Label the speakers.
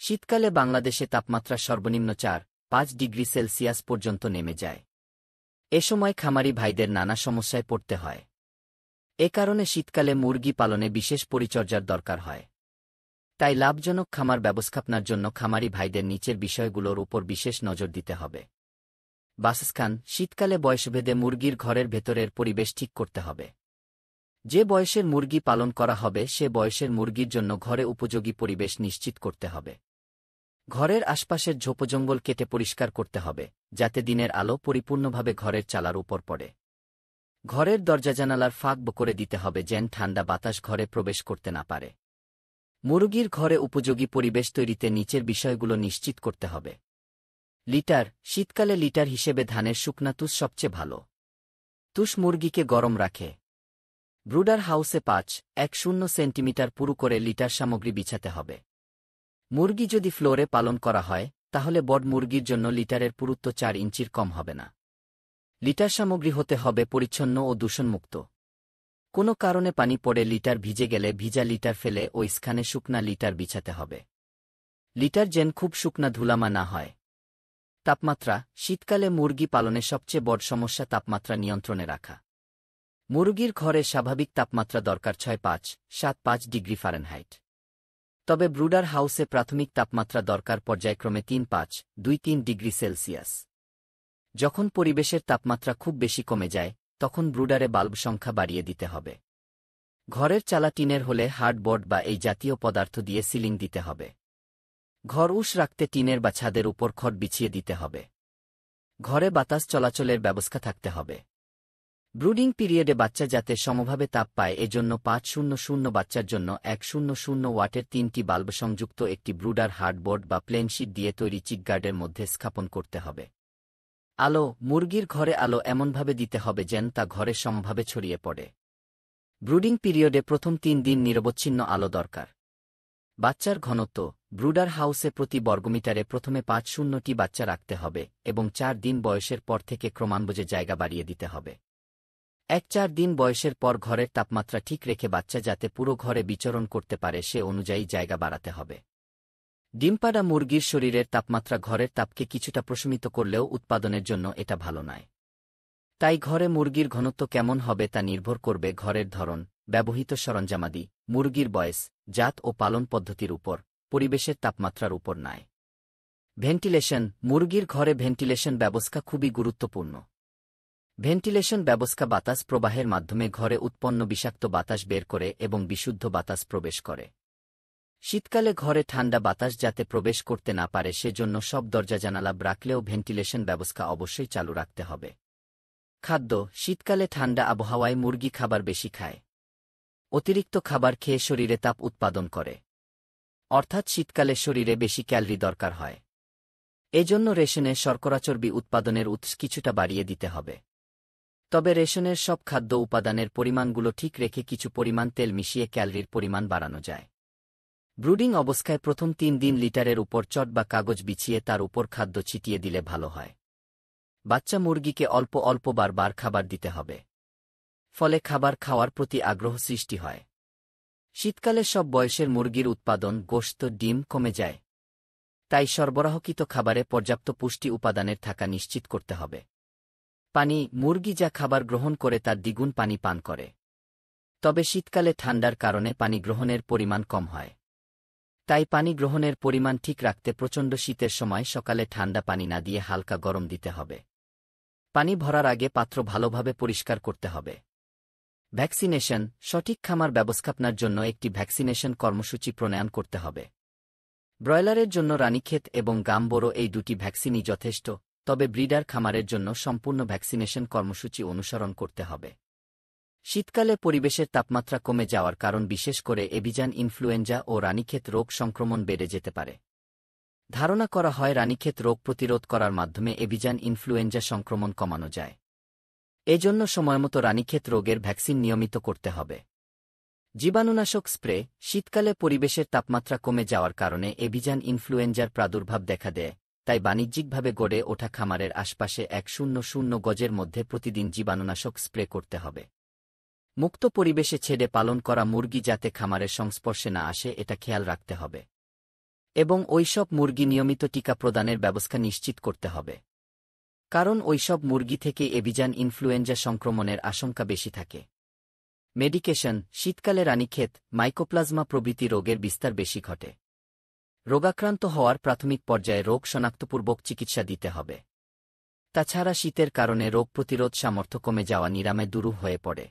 Speaker 1: শীতকালে বাংলাদেশে তাপমাত্রা সর্বনিম্ন 4-5 ডিগ্রি সেলসিয়াস পর্যন্ত নেমে যায়। এ সময় খামারি ভাইদের নানা সমস্যায় পড়তে হয়। এ কারণে শীতকালে মুরগি পালনে বিশেষ পরিচর্যার দরকার হয়। তাই লাভজনক খামার ব্যবস্থাপনার জন্য খামারি ভাইদের নিচের বিষয়গুলোর উপর বিশেষ নজর দিতে হবে। বাসস্থান: শীতকালে বয়সভেদে মুরগির ঘরের ভেতরের পরিবেশ ঠিক করতে হবে। যে বয়সের মুরগি পালন করা হবে সে বয়সের মুরগির জন্য ঘরে উপযোগী পরিবেশ নিশ্চিত করতে হবে। ঘরের আশপাশের ঝোপজঙ্গল কেটে পরিষ্কার করতে হবে, যাতে দিনের আলো পরিপূর্ণভাবে ঘরের চালার উপর পড়ে। ঘরের দরজা জানালার ফাঁক করে দিতে হবে যেন ঠান্ডা বাতাস ঘরে প্রবেশ করতে না পারে। মুরগির ঘরে উপযোগী পরিবেশ তৈরিতে নিচের বিষয়গুলো নিশ্চিত করতে হবে। লিটার: শীতকালে লিটার হিসেবে ধানের শুকনা তুষ সবচেয়ে ভালো। তুষ মুরগিকে গরম রাখে। ব্রুডার হাউসে 5-10 সেন্টিমিটার পুরু করে লিটার সামগ্রী বিছাতে হবে। মুরগি যদি ফ্লোরে পালন করা হয় তাহলে বড মুরগির জন্য লিটারের পুরুত্ব 4 ইঞ্চির কম হবে না। লিটার সামগ্রী হতে হবে পরিচ্ছন্ন ও দূষণমুক্ত। কোনো কারণে পানি পড়ে লিটার ভিজে গেলে ভিজা লিটার ফেলে ওই স্থানে শুকনা লিটার বিছাতে হবে। লিটার যেন খুব শুকনা ধুলামা না হয়। তাপমাত্রা: শীতকালে মুরগি পালনে সবচেয়ে বড় সমস্যা তাপমাত্রা নিয়ন্ত্রণে রাখা। মুরগির ঘরে স্বাভাবিক তাপমাত্রা দরকার 6-5 ডিগ্রি ফারেনহাইট। তবে ব্রুডার হাউসে প্রাথমিক তাপমাত্রা দরকার পর্যায়ক্রমে 3-5-2-3 ডিগ্রি সেলসিয়াস। যখন পরিবেশের তাপমাত্রা খুব বেশি কমে যায় তখন ব্রুডারে বাল্ব সংখ্যা বাড়িয়ে দিতে হবে। ঘরের চালা টিনের হলে হার্ডবোর্ড বা এই জাতীয় পদার্থ দিয়ে সিলিং দিতে হবে। ঘর উষ্ণ রাখতে টিনের বা ছাদের উপর খড় বিছিয়ে দিতে হবে। ঘরে বাতাস চলাচলের ব্যবস্থা থাকতে হবে। ব্রুডিং পিরিয়ডে বাচ্চা যাতে সমভাবে তাপ পায় এজন্য 500 বাচ্চার জন্য 100 ওয়াটের 3টি বাল্ব সংযুক্ত একটি ব্রুডার হার্ডবোর্ড বা প্লেন শীট দিয়ে তৈরি চিকগার্ডের মধ্যে স্থাপন করতে হবে। আলো: মুরগির ঘরে আলো এমনভাবে দিতে হবে যেন তা ঘরে সমভাবে ছড়িয়ে পড়ে। ব্রুডিং পিরিয়ডে প্রথম 3 দিন নিরবচ্ছিন্ন আলো দরকার। বাচ্চার ঘনত্ব: ব্রুডার হাউসে প্রতি বর্গমিটারে প্রথমে 5-0টি বাচ্চা রাখতে হবে এবং 4 দিন বয়সের পর থেকে ক্রমান্বয়ে জায়গা বাড়িয়ে দিতে হবে। 1-4 দিন বয়সের পর ঘরের তাপমাত্রা ঠিক রেখে বাচ্চা যাতে পুরো ঘরে বিচরণ করতে পারে সে অনুযায়ী জায়গা বাড়াতে হবে। ডিমপাড়া মুরগির শরীরের তাপমাত্রা ঘরের তাপকে কিছুটা প্রশমিত করলেও উৎপাদনের জন্য এটা ভালো নয়। তাই ঘরে মুরগির ঘনত্ব কেমন হবে তা নির্ভর করবে ঘরের ধরন, ব্যবহৃত সরঞ্জামাদি, মুরগির বয়স, জাত ও পালন পদ্ধতির উপর, পরিবেশের তাপমাত্রার উপর নয়। ভেন্টিলেশন: মুরগির ঘরে ভেন্টিলেশন ব্যবস্থা খুবই গুরুত্বপূর্ণ। ভেন্টিলেশন ব্যবস্থা বাতাস প্রবাহের মাধ্যমে ঘরে উৎপন্ন বিষাক্ত বাতাস বের করে এবং বিশুদ্ধ বাতাস প্রবেশ করে। শীতকালে ঘরে ঠান্ডা বাতাস যাতে প্রবেশ করতে না পারে সেজন্য সব দরজা জানালা রাখলেও ভেন্টিলেশন ব্যবস্থা অবশ্যই চালু রাখতে হবে। খাদ্য: শীতকালে ঠান্ডা আবহাওয়ায় মুরগি খাবার বেশি খায়। অতিরিক্ত খাবার খেয়ে শরীরে তাপ উৎপাদন করে। অর্থাৎ শীতকালে শরীরে বেশি ক্যালরি দরকার হয়। এজন্য রেশনে শর্করা চর্বি উৎপাদনের উৎস কিছুটা বাড়িয়ে দিতে হবে। তবে রেশনের সব খাদ্য উপাদানের পরিমাণগুলো ঠিক রেখে কিছু পরিমাণ তেল মিশিয়ে ক্যালরির পরিমাণ বাড়ানো যায়। ব্রুডিং অবস্থায় প্রথম 3 দিন লিটারের উপর চট বা কাগজ বিছিয়ে তার উপর খাদ্য ছিটিয়ে দিলে ভালো হয়। বাচ্চা মুরগিকে অল্প অল্প বার খাবার দিতে হবে। ফলে খাবার খাওয়ার প্রতি আগ্রহ সৃষ্টি হয়। শীতকালে সব বয়সের মুরগির উৎপাদন, গোশত, ডিম কমে যায়। তাই সরবরাহকৃত খাবারে পর্যাপ্ত পুষ্টি উপাদানের থাকা নিশ্চিত করতে হবে। পানি: মুরগি যা খাবার গ্রহণ করে তার দ্বিগুণ পানি পান করে। তবে শীতকালে ঠান্ডার কারণে পানি গ্রহণের পরিমাণ কম হয়। তাই পানি গ্রহণের পরিমাণ ঠিক রাখতে প্রচণ্ড শীতের সময় সকালে ঠান্ডা পানি না দিয়ে হালকা গরম দিতে হবে। পানি ভরার আগে পাত্র ভালোভাবে পরিষ্কার করতে হবে। ভ্যাকসিনেশন: সঠিক খামার ব্যবস্থাপনার জন্য একটি ভ্যাকসিনেশন কর্মসূচি প্রণয়ন করতে হবে। ব্রয়লারের জন্য রানীক্ষেত এবং গাম্বোরো এই দুটি ভ্যাকসিনই যথেষ্ট, তবে ব্রিডার খামারের জন্য সম্পূর্ণ ভ্যাকসিনেশন কর্মসূচি অনুসরণ করতে হবে। শীতকালে পরিবেশের তাপমাত্রা কমে যাওয়ার কারণ বিশেষ করে এভিয়ান ইনফ্লুয়েঞ্জা ও রানীক্ষেত রোগ সংক্রমণ বেড়ে যেতে পারে। ধারণা করা হয় রানীক্ষেত রোগ প্রতিরোধ করার মাধ্যমে এভিয়ান ইনফ্লুয়েঞ্জা সংক্রমণ কমানো যায়। এজন্য সময়মতো রানীক্ষেত রোগের ভ্যাকসিন নিয়মিত করতে হবে। জীবাণুনাশক স্প্রে: শীতকালে পরিবেশের তাপমাত্রা কমে যাওয়ার কারণে এভিয়ান ইনফ্লুয়েঞ্জার প্রাদুর্ভাব দেখা দেয়, তাই বাণিজ্যিকভাবে গড়ে ওঠা খামারের আশপাশে 100 গজের মধ্যে প্রতিদিন জীবাণুনাশক স্প্রে করতে হবে। মুক্ত পরিবেশে ছেড়ে পালন করা মুরগি যাতে খামারের সংস্পর্শে না আসে এটা খেয়াল রাখতে হবে। এবং ওইসব মুরগি নিয়মিত টিকা প্রদানের ব্যবস্থা নিশ্চিত করতে হবে। কারণ ওইসব মুরগি থেকে এভিয়ান ইনফ্লুয়েঞ্জা সংক্রমণের আশঙ্কা বেশি থাকে। মেডিকেশন: শীতকালে রানীক্ষেত, মাইকোপ্লাজমা প্রভৃতি রোগের বিস্তার বেশি ঘটে। রোগাক্রান্ত হওয়ার প্রাথমিক পর্যায়ে রোগ শনাক্তপূর্বক চিকিৎসা দিতে হবে। তাছাড়া শীতের কারণে রোগ প্রতিরোধ সামর্থ্য কমে যাওয়া নিরাময় দুরূহ হয়ে পড়ে।